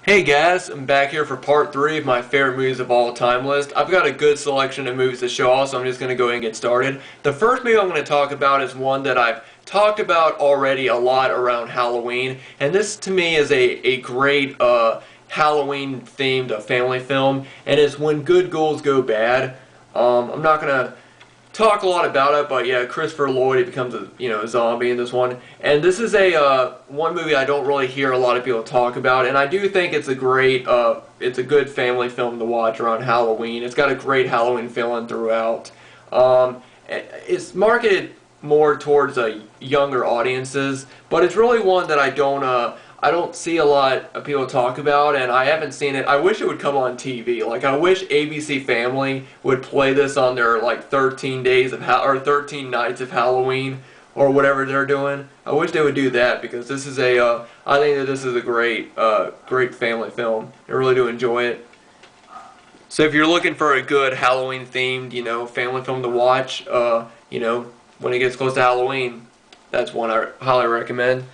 Hey guys, I'm back here for part 3 of my favorite movies of all time list. I've got a good selection of movies to show off, so I'm just going to go ahead and get started. The first movie I'm going to talk about is one that I've talked about already a lot around Halloween, and this to me is a great Halloween themed family film, and it's When Good Ghouls Go Bad. I'm not going to talk a lot about it, but yeah, Christopher Lloyd, he becomes a zombie in this one, and this is a one movie I don't really hear a lot of people talk about, and I do think it's a good family film to watch around Halloween. It's got a great Halloween feeling throughout. It's marketed more towards younger audiences, but it's really one that I don't see a lot of people talk about, and I haven't seen it. I wish it would come on TV. Like, I wish ABC Family would play this on their, like, 13 days of, or 13 nights of Halloween, or whatever they're doing. I wish they would do that, because this is I think that this is a great family film. I really do enjoy it. So if you're looking for a good Halloween-themed, family film to watch, when it gets close to Halloween, that's one I highly recommend.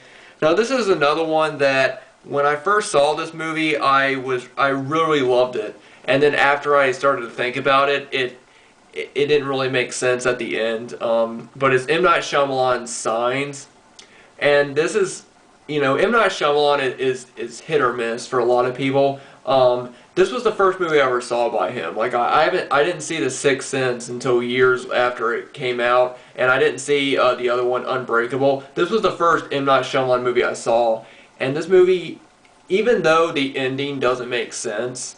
Now this is another one that when I first saw this movie, I really loved it, and then after I started to think about it, it didn't really make sense at the end. But it's M. Night Shyamalan's Signs, and this is, M. Night Shyamalan is hit or miss for a lot of people. This was the first movie I ever saw by him. Like, I didn't see The Sixth Sense until years after it came out, and I didn't see the other one, Unbreakable. This was the first M. Night Shyamalan movie I saw, and this movie, even though the ending doesn't make sense,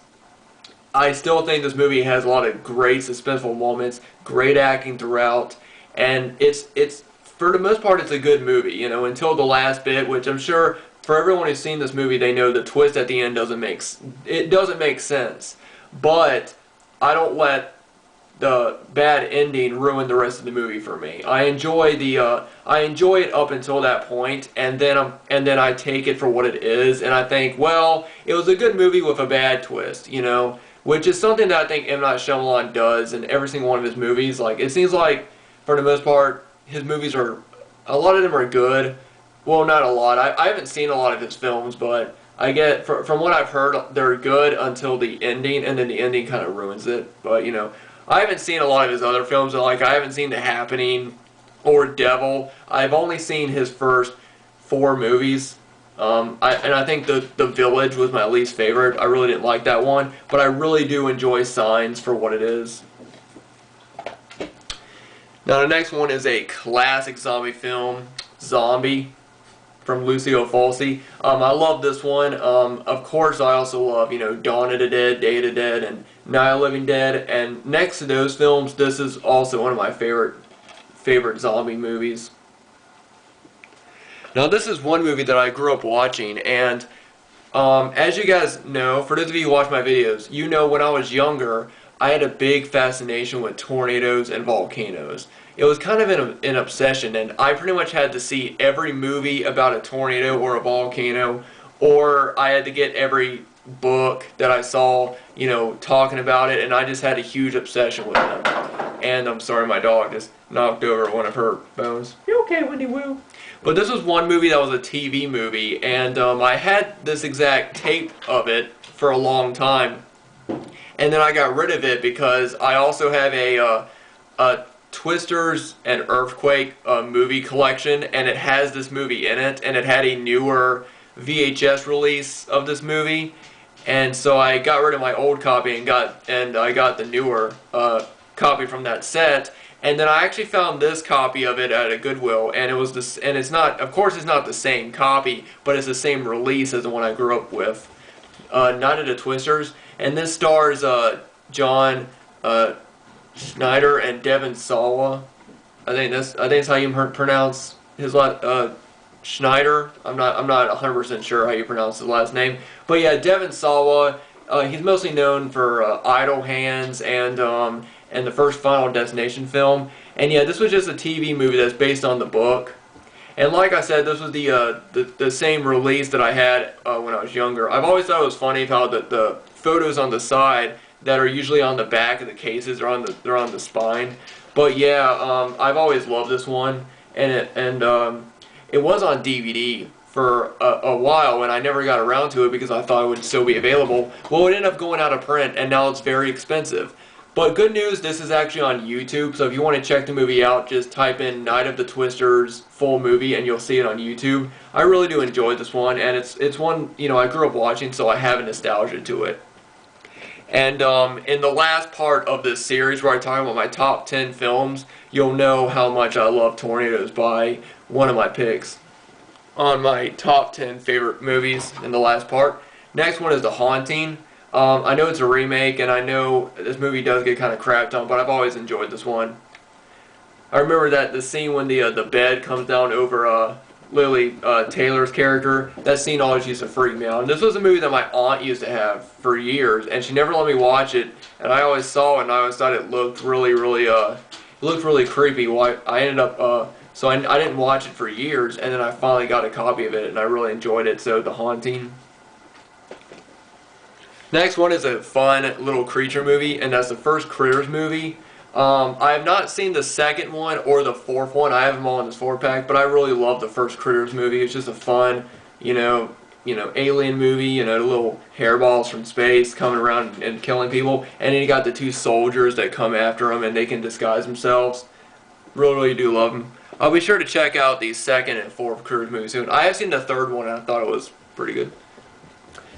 I still think this movie has a lot of great suspenseful moments, great acting throughout, and it's for the most part it's a good movie, until the last bit, which I'm sure for everyone who's seen this movie, they know the twist at the end doesn't make sense. But I don't let the bad ending ruin the rest of the movie for me. I enjoy it up until that point, and then I take it for what it is, and I think, well, it was a good movie with a bad twist, which is something that I think M. Night Shyamalan does in every single one of his movies. Like, it seems like for the most part, his movies a lot of them are good. Well, not a lot. I haven't seen a lot of his films, but I get from what I've heard, they're good until the ending, and then the ending kind of ruins it. But I haven't seen a lot of his other films. Like, I haven't seen The Happening or Devil. I've only seen his first 4 movies. And I think the Village was my least favorite. I really didn't like that one, but I really do enjoy Signs for what it is. Now the next one is a classic zombie film, Zombie, from Lucio Fulci. I love this one. Of course, I also love, Dawn of the Dead, Day of the Dead, and Night of the Living Dead. And next to those films, this is also one of my favorite zombie movies. Now, this is one movie that I grew up watching, and as you guys know, for those of you who watch my videos, when I was younger, I had a big fascination with tornadoes and volcanoes. It was kind of an obsession, and I pretty much had to see every movie about a tornado or a volcano, or I had to get every book that I saw, talking about it, and I just had a huge obsession with them. And I'm sorry, my dog just knocked over one of her bones. You okay, Wendy Woo? But this was one movie that was a TV movie, and I had this exact tape of it for a long time. And then I got rid of it because I also have a Twisters and Earthquake movie collection, and it has this movie in it, and it had a newer VHS release of this movie, and so I got rid of my old copy and I got the newer copy from that set, and then I actually found this copy of it at a Goodwill, and it was this, and it's not, of course, it's not the same copy, but it's the same release as the one I grew up with. Night of the Twisters, and this stars John Schneider and Devon Sawa. I think that's how you pronounce his last Schneider. I'm not 100% sure how you pronounce his last name, but yeah, Devon Sawa. He's mostly known for Idle Hands and the first Final Destination film. And yeah, this was just a TV movie that's based on the book. And like I said, this was the same release that I had when I was younger. I've always thought it was funny how the photos on the side that are usually on the back of the cases are they're on the spine. But yeah, I've always loved this one, and it was on DVD for a while, and I never got around to it because I thought it would still be available. Well, it ended up going out of print, and now it's very expensive. But good news, this is actually on YouTube, so if you want to check the movie out, just type in Night of the Twisters full movie, and you'll see it on YouTube. I really do enjoy this one, and it's one, I grew up watching, so I have a nostalgia to it. And in the last part of this series, where I talk about my top 10 films, you'll know how much I love Tornadoes by one of my picks on my top 10 favorite movies in the last part. Next one is The Haunting. I know it's a remake, and I know this movie does get kind of crapped on, but I've always enjoyed this one. I remember that the scene when the bed comes down over Lily Taylor's character. That scene always used to freak me out. And this was a movie that my aunt used to have for years, and she never let me watch it. And I always saw it, and I always thought it looked really creepy. Well, I ended up so I didn't watch it for years, and then I finally got a copy of it, and I really enjoyed it. So The Haunting. Next one is a fun little creature movie, and that's the first Critters movie. I have not seen the second one or the fourth one. I have them all in this 4-pack, but I really love the first Critters movie. It's just a fun, alien movie. The little hairballs from space coming around and killing people, and then you got the two soldiers that come after them, and they can disguise themselves. Really do love them. I'll be sure to check out the second and fourth Critters movie soon. I have seen the third one, and I thought it was pretty good.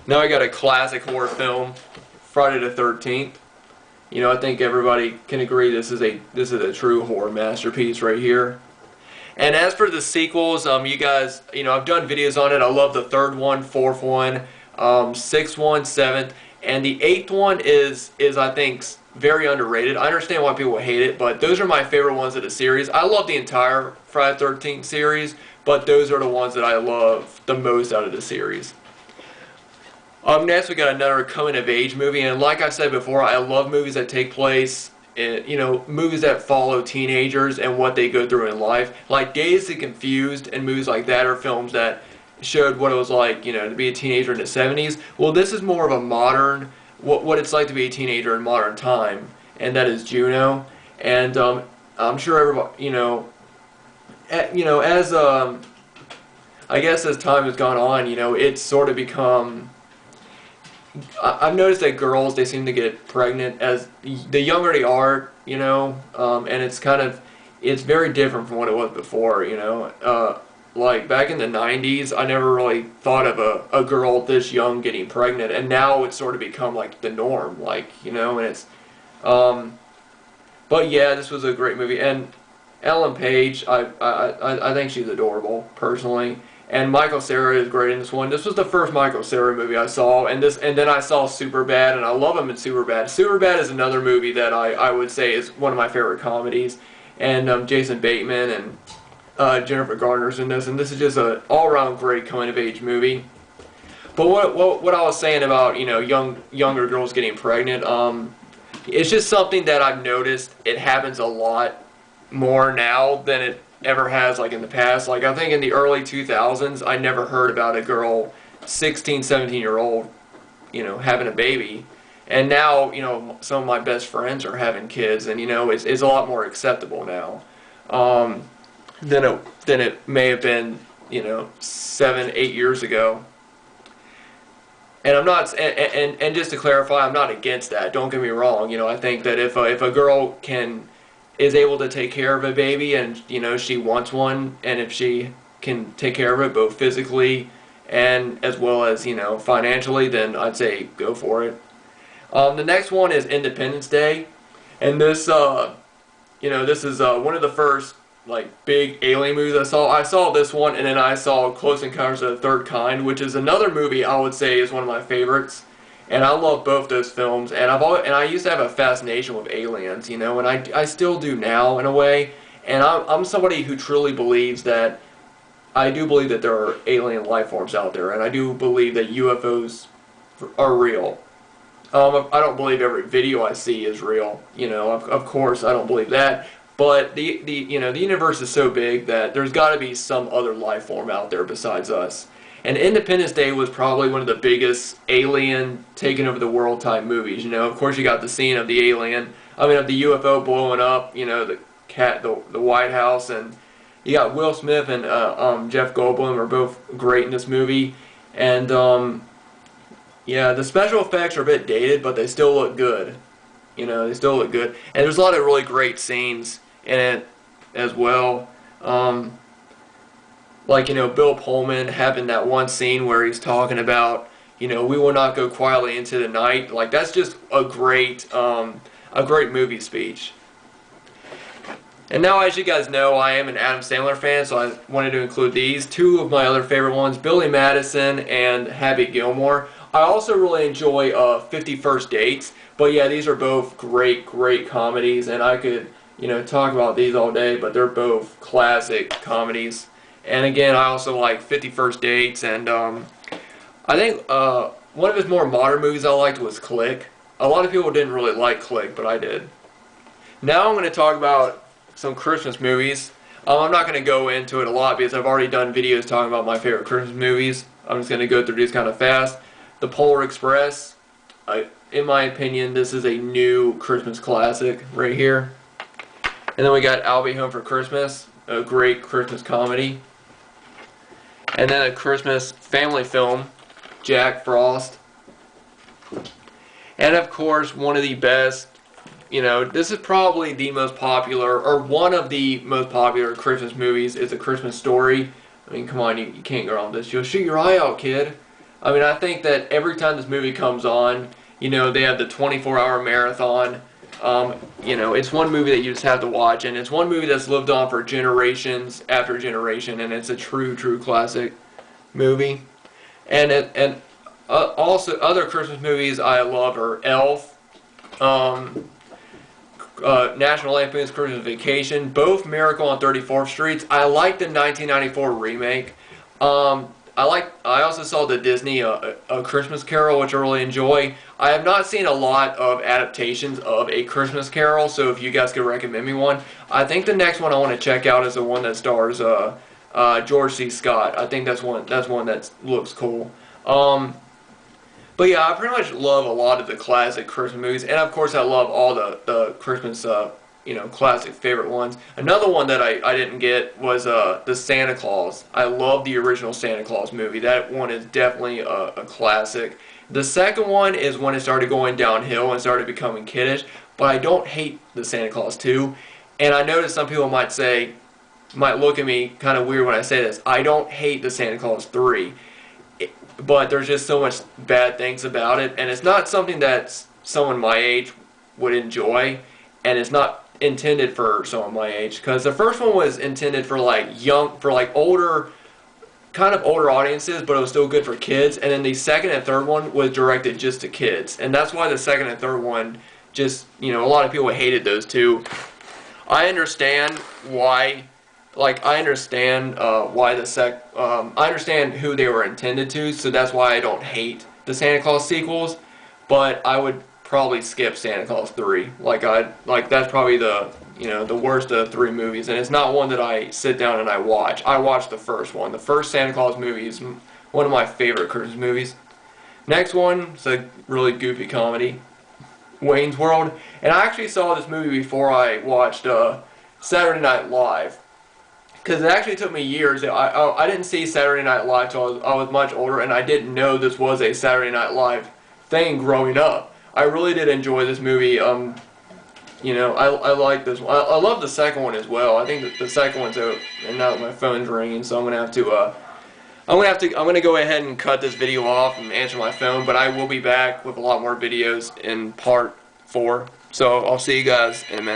Now I got a classic horror film, Friday the 13th. I think everybody can agree this is a true horror masterpiece right here. And as for the sequels, you guys, I've done videos on it. I love the third one, fourth one, sixth one, seventh, and the eighth one is I think very underrated. I understand why people hate it, but those are my favorite ones of the series. I love the entire Friday the 13th series, but those are the ones that I love the most out of the series. Next we got another coming-of-age movie, and like I said before, I love movies that take place in, movies that follow teenagers and what they go through in life. Like Dazed and Confused and movies like that are films that showed what it was like, to be a teenager in the 70s. Well, this is more of a modern, what it's like to be a teenager in modern time, and that is Juno. And I'm sure everybody, as I guess as time has gone on, it's sort of become. I've noticed that girls, they seem to get pregnant as the younger they are, and it's very different from what it was before, like back in the 90s, I never really thought of a girl this young getting pregnant, and now it's sort of become like the norm, and it's, but yeah, this was a great movie, and Ellen Page, I think she's adorable, personally. And Michael Cera is great in this one. This was the first Michael Cera movie I saw, and then I saw Superbad, and I love him in Superbad. Superbad is another movie that I would say is one of my favorite comedies, and Jason Bateman and Jennifer Garner's in this, and this is just an all-around great coming-of-age movie. But what I was saying about younger girls getting pregnant, it's just something that I've noticed. It happens a lot more now than it ever has in the past. I think in the early 2000s I never heard about a girl 16, 17-year-old having a baby, and now some of my best friends are having kids, and it's a lot more acceptable now than it may have been 7, 8 years ago. And I'm not, and just to clarify, I'm not against that, don't get me wrong. I think that if a girl is able to take care of a baby, and she wants one, and if she can take care of it both physically and as well as financially, then I'd say go for it. The next one is Independence Day, and this this is one of the first big alien movies I saw. I saw this one, and then I saw Close Encounters of the Third Kind, which is another movie I would say is one of my favorites. And I love both those films, and I used to have a fascination with aliens, and I still do now in a way. And I'm somebody who truly believes that, I do believe that there are alien life forms out there, and I do believe that UFOs are real. I don't believe every video I see is real, of course I don't believe that. But the universe is so big that there's got to be some other life form out there besides us. And Independence Day was probably one of the biggest alien taking over the world type movies. Of course you got the scene of the UFO blowing up, the White House, and You got Will Smith and Jeff Goldblum are both great in this movie, and yeah, the special effects are a bit dated, but they still look good. You know, they still look good, and there's a lot of really great scenes in it as well. Like, you know, Bill Pullman having that one scene where he's talking about, you know, we will not go quietly into the night. Like, that's just a great movie speech. And now, as you guys know, I am an Adam Sandler fan, so I wanted to include these. Two of my other favorite ones, Billy Madison and Happy Gilmore. I also really enjoy 50 First Dates, but yeah, these are both great comedies, and I could, you know, talk about these all day, but they're both classic comedies. And again, I also like 50 First Dates, and I think one of his more modern movies I liked was Click. A lot of people didn't really like Click, but I did. Now I'm going to talk about some Christmas movies. I'm not going to go into it a lot because I've already done videos talking about my favorite Christmas movies. I'm just going to go through these kind of fast. The Polar Express. In my opinion, this is a new Christmas classic right here. And then we got I'll Be Home for Christmas, a great Christmas comedy. And then a Christmas family film, Jack Frost. And of course, one of the best, you know, this is probably the most popular, or one of the most popular Christmas movies is A Christmas Story. I mean, come on, you can't go wrong with this. You'll shoot your eye out, kid. I mean, I think that every time this movie comes on, you know, they have the 24-hour marathon. You know, it's one movie that you just have to watch, and it's one movie that's lived on for generations after generation, and it's a true classic movie. And also other Christmas movies I love are Elf, National Lampoon's Christmas Vacation, both Miracle on 34th Street. I like the 1994 remake. I also saw the Disney A Christmas Carol, which I really enjoy. I have not seen a lot of adaptations of A Christmas Carol, so if you guys could recommend me one. I think the next one I want to check out is the one that stars George C. Scott. I think that's one that looks cool. But yeah, I pretty much love a lot of the classic Christmas movies, and of course I love all the Christmas you know, classic favorite ones. Another one that I didn't get was the Santa Claus. I love the original Santa Claus movie. That one is definitely a classic. The second one is when it started going downhill and started becoming kiddish, but I don't hate the Santa Claus 2. And I noticed some people might look at me kind of weird when I say this. I don't hate the Santa Claus 3, but there's just so much bad things about it, and it's not something that someone my age would enjoy, and it's not intended for someone my age, because the first one was intended for older audiences, but it was still good for kids, and then the second and third one was directed just to kids, and that's why the second and third one just, you know, a lot of people hated those two. I understand why, I understand I understand who they were intended to, so that's why I don't hate the Santa Claus sequels, but I would probably skip Santa Claus 3. That's probably the worst of the three movies, and it's not one that I sit down and I watch. I watch the first one. The first Santa Claus movie is one of my favorite Christmas movies. Next one is a really goofy comedy, Wayne's World, and I actually saw this movie before I watched Saturday Night Live, because it actually took me years. I didn't see Saturday Night Live till I was much older, and I didn't know this was a Saturday Night Live thing growing up. I really did enjoy this movie. You know, I like this one. I love the second one as well. I think that the second one's out, and now my phone's ringing, so I'm gonna go ahead and cut this video off and answer my phone. But I will be back with a lot more videos in part 4. So I'll see you guys in a minute.